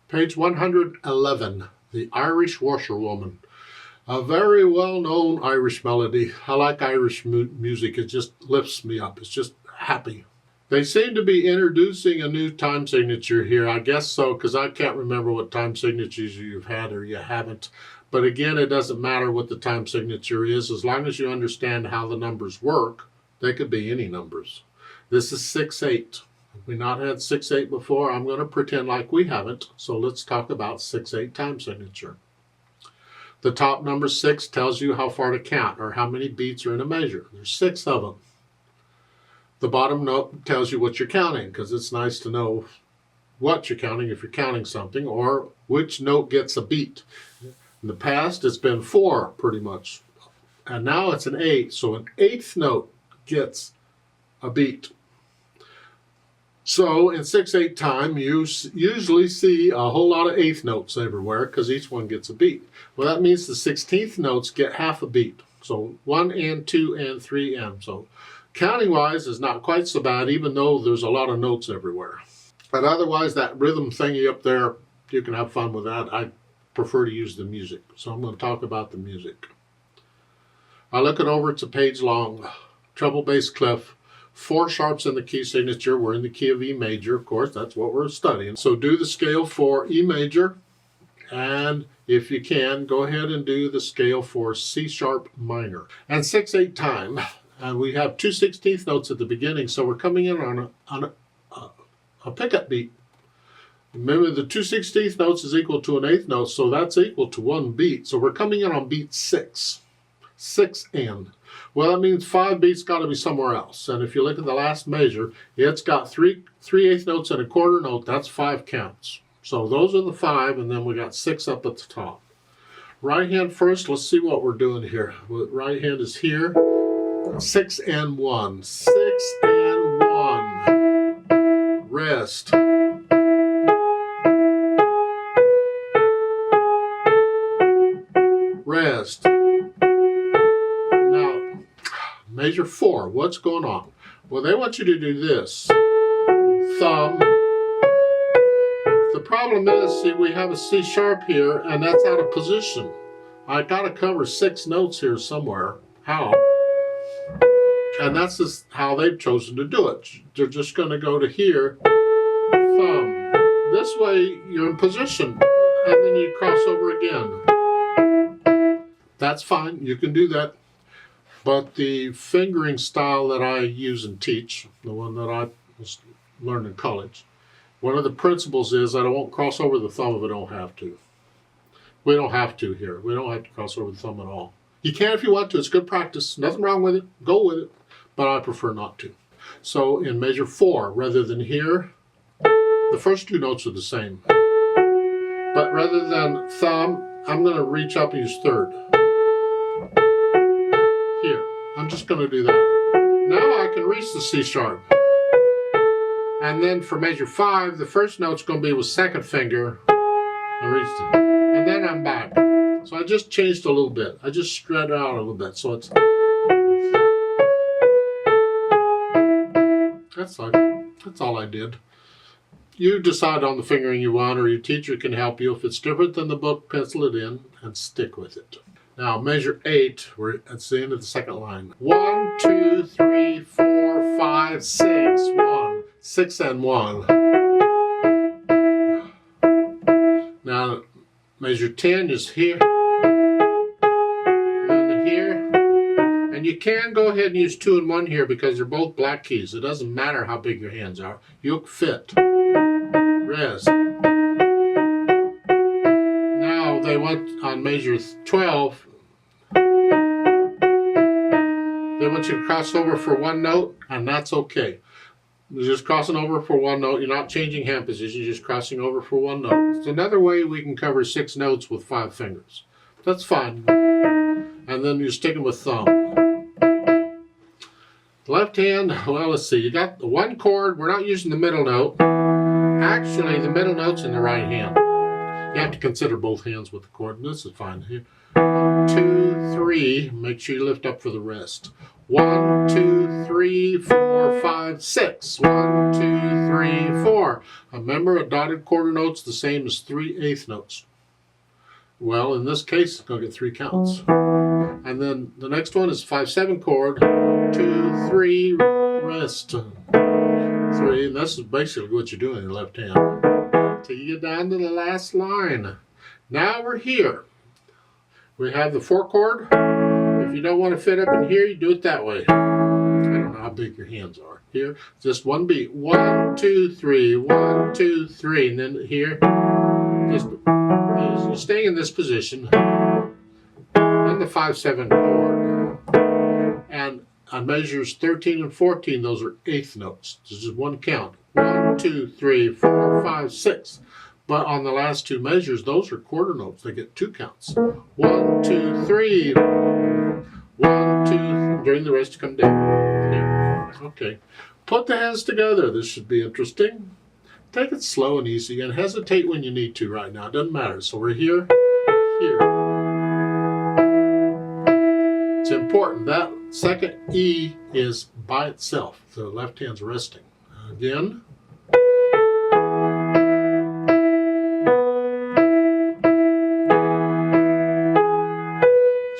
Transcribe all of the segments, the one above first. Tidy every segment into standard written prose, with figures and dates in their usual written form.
Page 111, The Irish Washerwoman. A very well-known Irish melody. I like Irish music. It just lifts me up. It's just happy. They seem to be introducing a new time signature here. I guess so, because I can't remember what time signatures you've had or you haven't. But again, it doesn't matter what the time signature is. As long as you understand how the numbers work, they could be any numbers. This is 6/8. We've not had 6/8 before. I'm going to pretend like we haven't. So let's talk about 6/8 time signature. The top number 6 tells you how far to count or how many beats are in a measure. There's 6 of them. The bottom note tells you what you're counting, because it's nice to know what you're counting if you're counting something, or which note gets a beat. In the past, it's been 4 pretty much. And now it's an 8. So an 8th note gets a beat. So in 6/8 time, you usually see a whole lot of 8th notes everywhere because each one gets a beat. Well, that means the 16th notes get half a beat. So 1 and 2 and 3 and. So counting-wise is not quite so bad, even though there's a lot of notes everywhere. But otherwise, that rhythm thingy up there, you can have fun with that. I prefer to use the music. So I'm going to talk about the music. I look it over, it's a page long. Treble bass clef. 4 sharps in the key signature. We're in the key of E major, of course. That's what we're studying. So do the scale for E major. And if you can, go ahead and do the scale for C sharp minor. And 6/8 time. And we have 2 16th notes at the beginning. So we're coming in on a pickup beat. Remember, the 2 16th notes is equal to an 8th note. So that's equal to 1 beat. So we're coming in on beat 6. 6 and. Well, that means 5 beats got to be somewhere else. And if you look at the last measure, it's got 3/8 notes and a quarter note. That's 5 counts. So those are the 5, and then we got 6 up at the top. Right hand first. Let's see what we're doing here. Right hand is here. 6 and 1. 6 and 1. Rest. Rest. Measure 4. What's going on? Well, they want you to do this. Thumb. The problem is, see, we have a C sharp here, and that's out of position. I got to cover 6 notes here somewhere. How? And that's just how they've chosen to do it. They're just going to go to here. Thumb. This way, you're in position, and then you cross over again. That's fine. You can do that. But the fingering style that I use and teach, the one that I learned in college, one of the principles is that I won't cross over the thumb if I don't have to. We don't have to here. We don't have to cross over the thumb at all. You can if you want to. It's good practice. Nothing wrong with it. Go with it. But I prefer not to. So in measure 4, rather than here, the first 2 notes are the same. But rather than thumb, I'm going to reach up and use 3rd. Here, I'm just going to do that. Now I can reach the C sharp. And then for measure 5, the first note's going to be with 2nd finger. I reached it. And then I'm back. So I just changed a little bit. I just spread it out a little bit. So it's... That's all I did. You decide on the fingering you want, or your teacher can help you. If it's different than the book, pencil it in and stick with it. Now, measure 8, we're at the end of the 2nd line. 1, 2, 3, 4, 5, 6, 1. 6 and 1. Now, measure 10 is here. And here. And you can go ahead and use 2 and 1 here because they're both black keys. It doesn't matter how big your hands are. You'll fit. Rest. Now they want on measure 12, they want you to cross over for 1 note, and that's okay. You're just crossing over for 1 note. You're not changing hand position. You're just crossing over for 1 note. It's another way we can cover 6 notes with 5 fingers. That's fine. And then you're sticking with thumb. Left hand, well, let's see. You got the 1 chord. We're not using the middle note. Actually, the middle note's in the right hand. You have to consider both hands with the chord. This is fine. Here. 1, 2, 3. Make sure you lift up for the rest. 1, 2, 3, 4, 5, 6. 1, 2, 3, 4. Remember, a dotted quarter note's the same as 3 eighth notes. Well, in this case, it's going to get 3 counts. And then the next one is 5/7 chord. 2, 3, rest. 3, and this is basically what you're doing in the left hand. Till you get down to the last line. Now we're here. We have the 4 chord. If you don't want to fit up in here, you do it that way. I don't know how big your hands are. Here, just one beat. 1, 2, 3. 1, 2, 3. And then here, just stay in this position. And the 5/7 chord. And on measures 13 and 14, those are eighth notes. This is one count. 1, 2, 3, 4, 5, 6. But on the last 2 measures, those are quarter notes. They get 2 counts. 1, 2, 3. 1, 2. During the rest, you come down. Here. Okay. Put the hands together. This should be interesting. Take it slow and easy, and hesitate when you need to right now. It doesn't matter. So we're here, here. It's important. That second E is by itself. The left hand's resting. Again.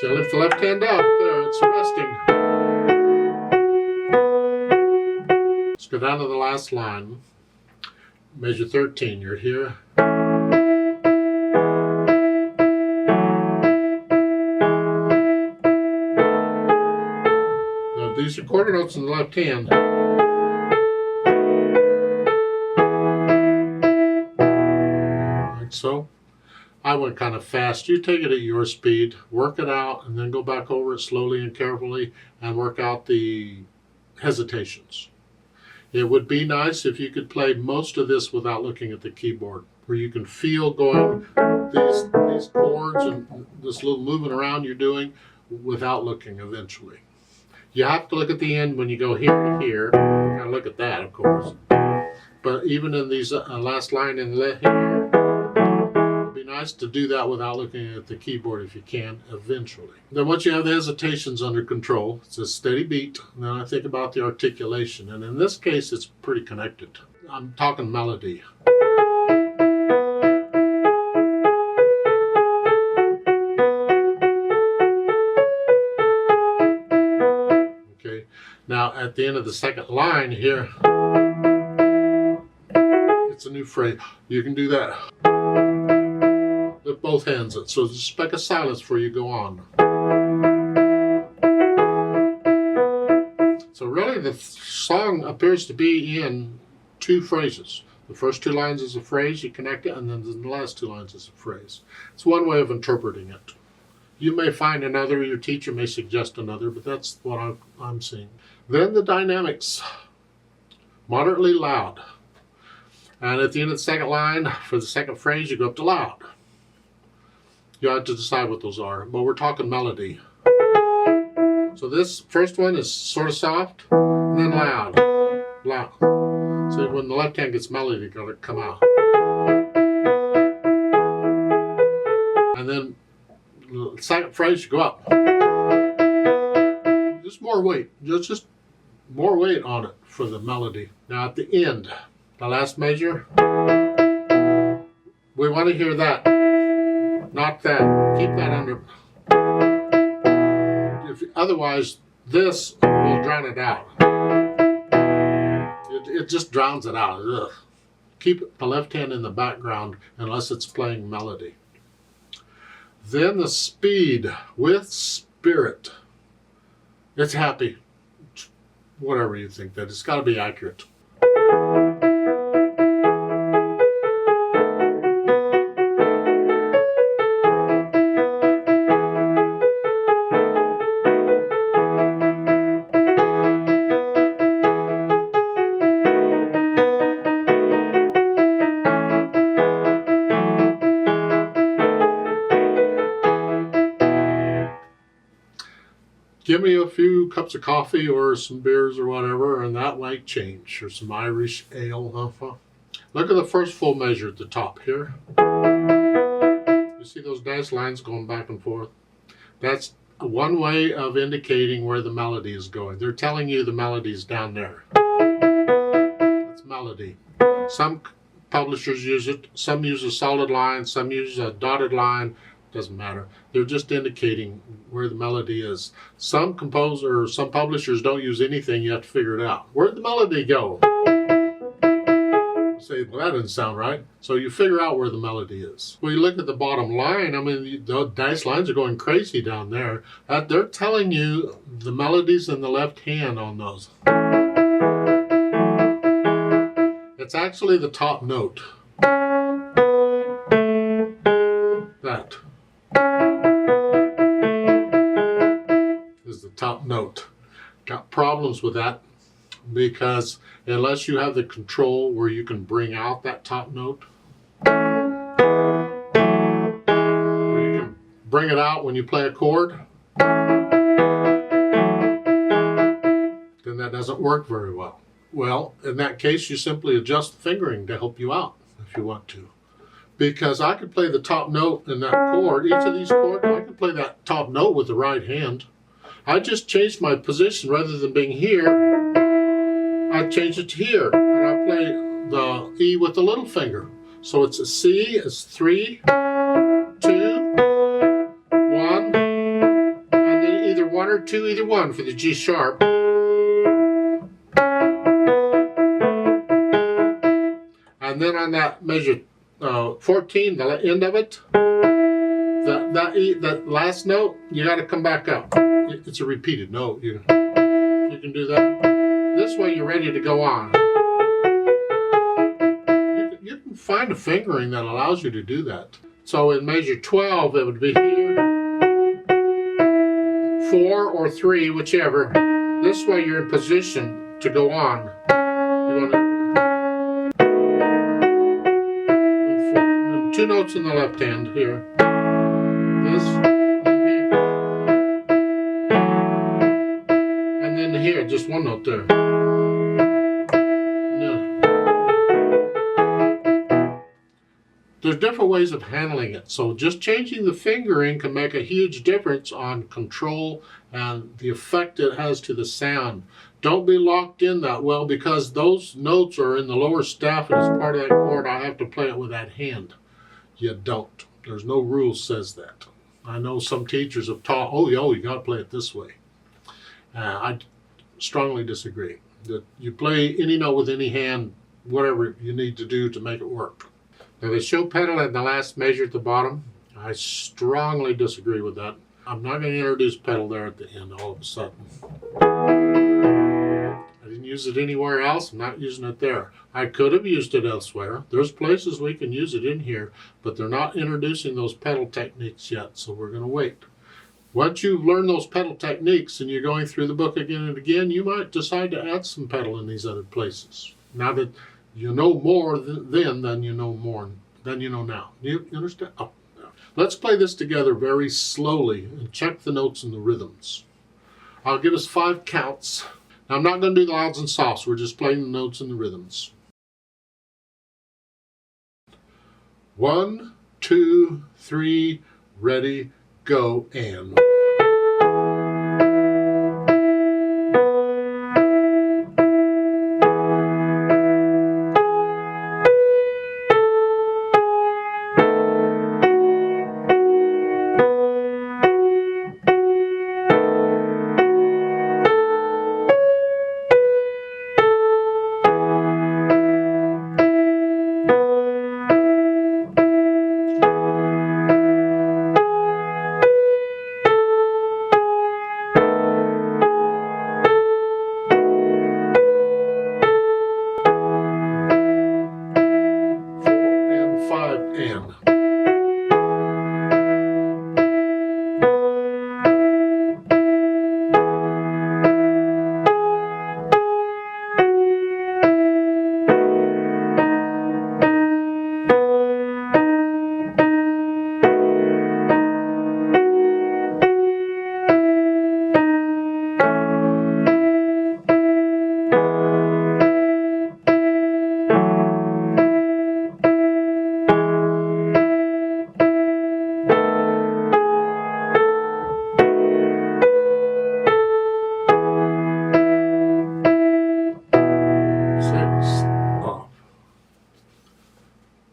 So lift the left hand up. There, it's resting. Let's go down to the last line. Measure 13. You're here. Now, these are quarter notes in the left hand. Like so. I went kind of fast. You take it at your speed, work it out, and then go back over it slowly and carefully and work out the hesitations. It would be nice if you could play most of this without looking at the keyboard, where you can feel going these chords and this little moving around you're doing without looking eventually. You have to look at the end when you go here to here. You gotta look at that, of course. But even in these last line in here, nice to do that without looking at the keyboard if you can, eventually. Then once you have the hesitations under control, it's a steady beat. And then I think about the articulation. And in this case, it's pretty connected. I'm talking melody. Okay. Now at the end of the second line here, it's a new phrase. You can do that. Lift both hands up. So just a speck of silence before you go on. So really the song appears to be in 2 phrases. The first 2 lines is a phrase, you connect it, and then the last 2 lines is a phrase. It's one way of interpreting it. You may find another, your teacher may suggest another, but that's what I'm seeing. Then the dynamics. Moderately loud. And at the end of the second line, for the second phrase, you go up to loud. You have to decide what those are, but we're talking melody. So this first one is sort of soft, and then loud. Loud. So when the left hand gets melody, it's got to come out. And then the second phrase, you go up. Just more weight. Just more weight on it for the melody. Now at the end, the last measure, we want to hear that. Not that. Keep that under. Otherwise, this will drown it out. It just drowns it out. Ugh. Keep the left hand in the background unless it's playing melody. Then the speed with spirit. It's happy. Whatever you think that. It's got to be accurate. Give me a few cups of coffee or some beers or whatever, and that might change. Or some Irish ale. Look at the first full measure at the top here. You see those dashed lines going back and forth? That's one way of indicating where the melody is going. They're telling you the melody is down there. That's melody. Some publishers use it. Some use a solid line. Some use a dotted line. Doesn't matter. They're just indicating where the melody is. Some publishers don't use anything. You have to figure it out. Where'd the melody go? You say, well, that doesn't sound right. So you figure out where the melody is. Well, you look at the bottom line. I mean, the dice lines are going crazy down there. They're telling you the melodies in the left hand on those. It's actually the top note. That is the top note. Got problems with that because unless you have the control where you can bring out that top note, where you can bring it out when you play a chord, then that doesn't work very well. Well, in that case, you simply adjust the fingering to help you out if you want to. Because I could play the top note in that chord, each of these chords, I could play that top note with the right hand. I just changed my position. Rather than being here, I changed it to here. And I play the E with the little finger. So it's a C, it's 3, 2, 1, and then either 1 or 2, either one for the G sharp. And then on that measure 14, the end of it, that last note, you got to come back up. It's a repeated note. You can do that. This way you're ready to go on. You can find a fingering that allows you to do that. So in measure 12, it would be here, 4 or 3, whichever. This way you're in position to go on. You want to 2 notes in the left hand here. This and here. And then here, just 1 note there. No. There's different ways of handling it. So just changing the fingering can make a huge difference on control and the effect it has to the sound. Don't be locked in that well because those notes are in the lower staff and as part of that chord I have to play it with that hand. You don't. There's no rule says that. I know some teachers have taught, oh, you got to play it this way. I strongly disagree. That you play any note with any hand, whatever you need to do to make it work. Now the show pedal in the last measure at the bottom, I strongly disagree with that. I'm not going to introduce pedal there at the end all of a sudden. I didn't use it anywhere else. I'm not using it there. I could have used it elsewhere. There's places we can use it in here, but they're not introducing those pedal techniques yet, so we're going to wait. Once you learn those pedal techniques and you're going through the book again and again, you might decide to add some pedal in these other places. Now that you know more then than you know now. You understand? Oh, no. Let's play this together very slowly and check the notes and the rhythms. I'll give us 5 counts. Now, I'm not going to do the louds and softs. We're just playing the notes and the rhythms. 1, 2, 3, ready, go, and...